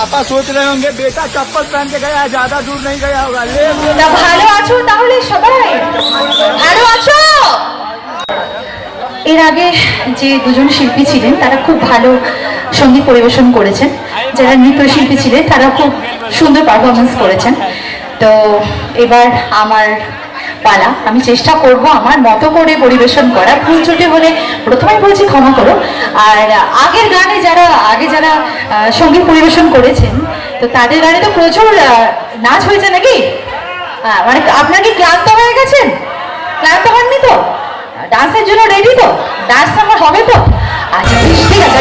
पापा सोच रहे होंगे बेटा चप्पल पहन के गया है, ज्यादा दूर नहीं गया होगा। তা ভালো আছো তাহলে সবাই? ভালো আছো? এর আগে যে দুজন শিল্পী ছিলেন তারা খুব ভালো সঙ্গীত পরিবেশন করেছেন, যারা নৃত্যশিল্পী ছিলেন তারা খুব সুন্দর পারফরমেন্স করেছেন। তো এবার আমার পালা, আমি চেষ্টা করব আমার মতো করে পরিবেশন করা। ভুল ত্রুটি হলে প্রথমেই বলছি ক্ষমা করো। আর আগের গানে যারা সঙ্গীত পরিবেশন করেছেন, তো তাদের গানে তো প্রচুর নাচ হয়েছে নাকি? মানে আপনারা কি ক্লান্ত হয়ে গেছেন? ক্লান্ত হননি তো? ডান্সের জন্য রেডি তো? ডান্স আমার হবে তো? আচ্ছা ঠিক আছে,